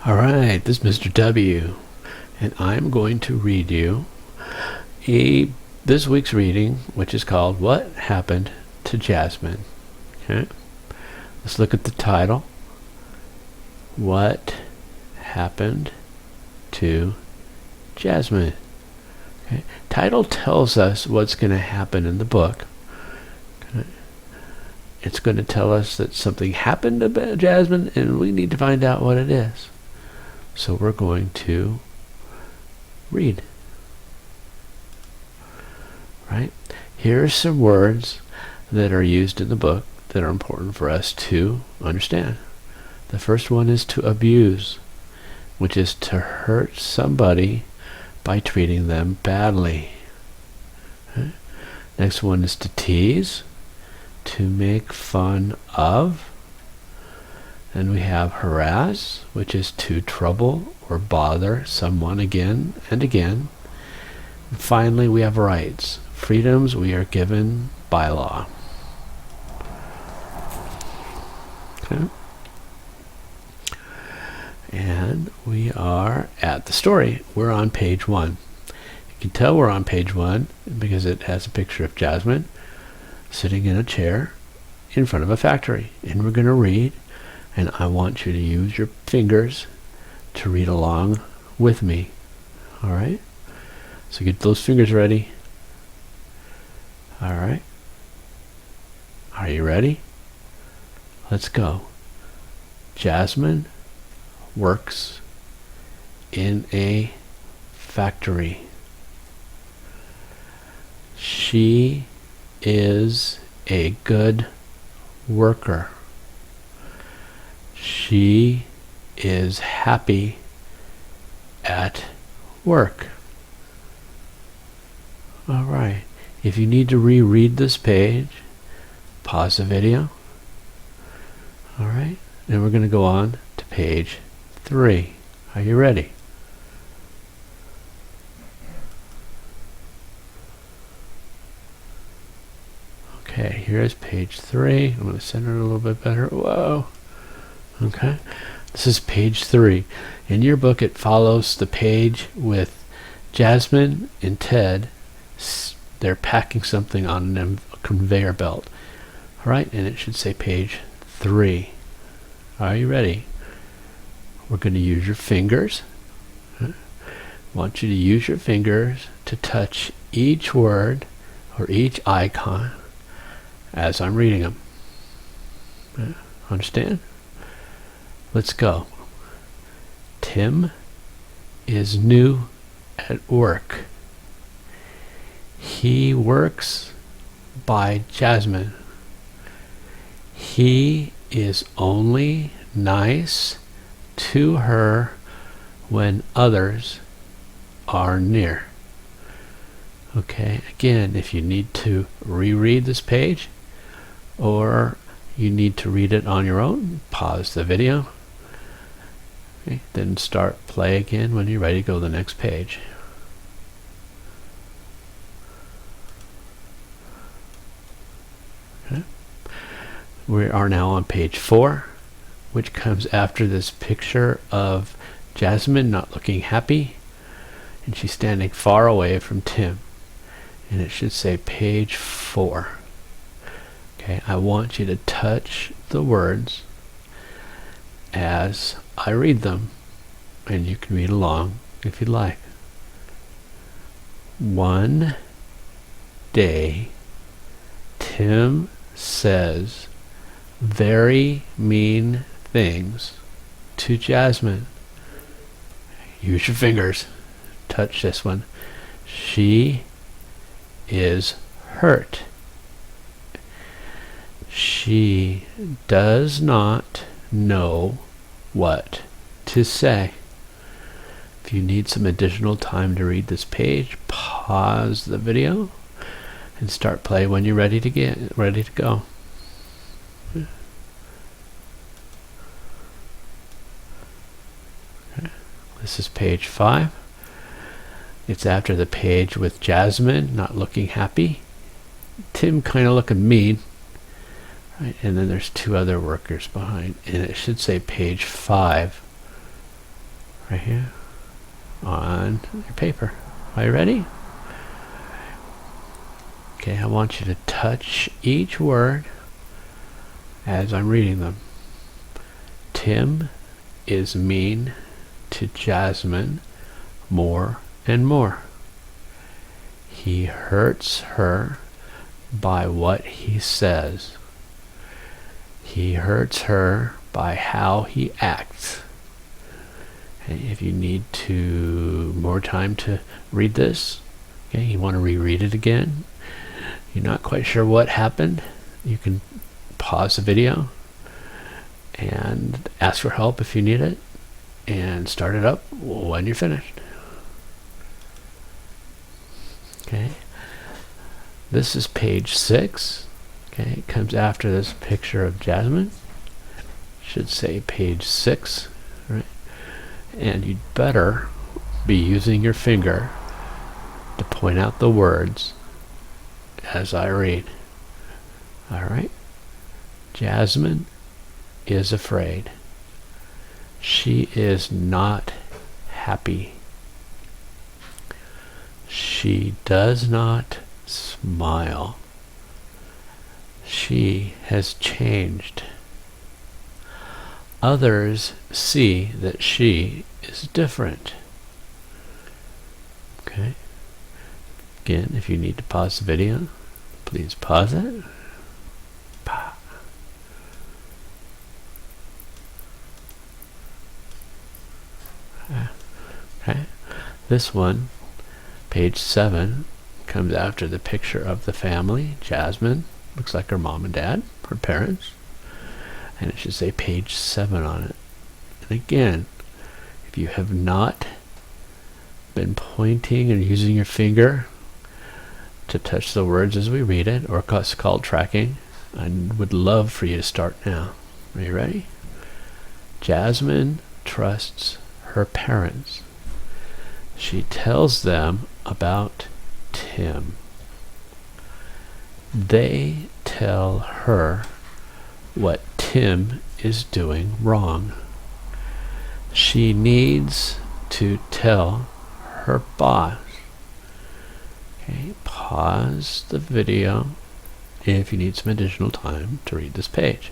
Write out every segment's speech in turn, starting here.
Alright, this is Mr. W, and I'm going to read you this week's reading, which is called What Happened to Jasmine? Okay, let's look at the title. What Happened to Jasmine? Okay. Title tells us what's going to happen in the book. Okay. It's going to tell us that something happened to Jasmine, and we need to find out what it is. So we're going to read. Right? Here are some words that are used in the book that are important for us to understand. The first one is to abuse, which is to hurt somebody by treating them badly. Okay? Next one is to tease, to make fun of. Then we have harass, which is to trouble or bother someone again and again. And finally, we have rights, freedoms we are given by law. Okay. And we are at the story. We're on page 1. You can tell we're on page 1 because it has a picture of Jasmine sitting in a chair in front of a factory. And we're going to read. And I want you to use your fingers to read along with me. Alright? So get those fingers ready. Alright? Are you ready? Let's go. Jasmine works in a factory. She is a good worker. She is happy at work. All right. If you need to reread this page, pause the video. All right. And we're going to go on to page 3. Are you ready? Okay, here's page 3. I'm going to center it a little bit better. Whoa. Okay, this is page 3. In your book, it follows the page with Jasmine and Ted. They're packing something on a conveyor belt. All right, and it should say page 3. Are you ready? We're going to use your fingers. I want you to use your fingers to touch each word or each icon as I'm reading them. Understand? Let's go. Tim is new at work. He works by Jasmine. He is only nice to her when others are near. Okay, again, if you need to reread this page or you need to read it on your own, pause the video. Okay, then play again when you're ready to go to the next page. Okay. We are now on page 4, which comes after this picture of Jasmine not looking happy, and she's standing far away from Tim. And it should say page 4. Okay, I want you to touch the words as I read them, and you can read along if you'd like. One day, Tim says very mean things to Jasmine. Use your fingers. Touch this one. She is hurt. She does not know what to say. If you need some additional time to read this page, pause the video and start play when you're ready to go. Okay. This is page 5. It's after the page with Jasmine not looking happy, Tim kind of looking mean. Right, and then there's two other workers behind, and it should say page 5. right here on your paper. Are you ready? Okay, I want you to touch each word as I'm reading them. Tim is mean to Jasmine more and more. He hurts her by what he says. He hurts her by how he acts. Okay, if you need more time to read this, okay, you want to reread it again, you're not quite sure what happened, you can pause the video and ask for help if you need it, and start it up when you're finished. Okay, this is page 6. Okay, it comes after this picture of Jasmine. Should say page 6, right? And you'd better be using your finger to point out the words as I read. All right. Jasmine is afraid. She is not happy. She does not smile. She has changed. Others see that she is different. Okay. Again, if you need to pause the video, please pause it. Okay. This one, page 7, comes after the picture of the family. Jasmine looks like her mom and dad, her parents. And it should say page 7 on it. And again, if you have not been pointing and using your finger to touch the words as we read it, or it's called tracking, I would love for you to start now. Are you ready? Jasmine trusts her parents. She tells them about Tim. They tell her what Tim is doing wrong. She needs to tell her boss. Okay, pause the video if you need some additional time to read this page.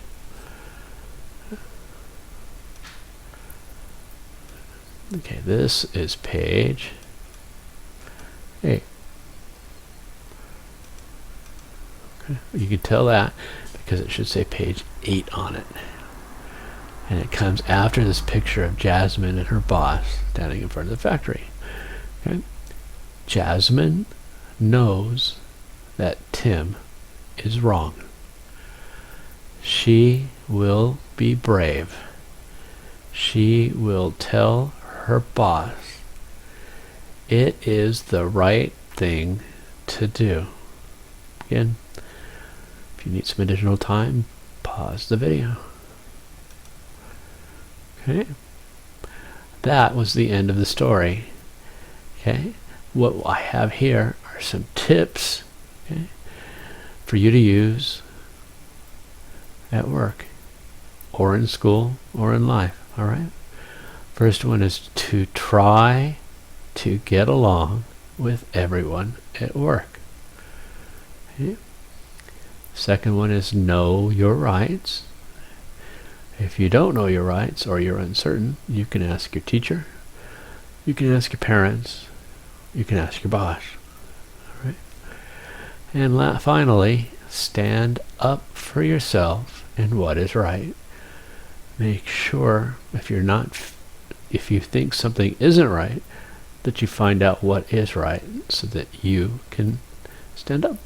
Okay, this is page 8. Okay, you can tell that because it should say page 8 on it. And it comes after this picture of Jasmine and her boss standing in front of the factory. Okay? Jasmine knows that Tim is wrong. She will be brave. She will tell her boss it is the right thing to do. Again, if you need some additional time, pause the video. Okay, that was the end of the story. Okay, what I have here are some tips, okay, for you to use at work or in school or in life. All right, first one is to try to get along with everyone at work. Okay. Second one is know your rights. If you don't know your rights or you're uncertain, you can ask your teacher, you can ask your parents, you can ask your boss. All right? And finally, stand up for yourself and what is right. Make sure if you think something isn't right, that you find out what is right so that you can stand up.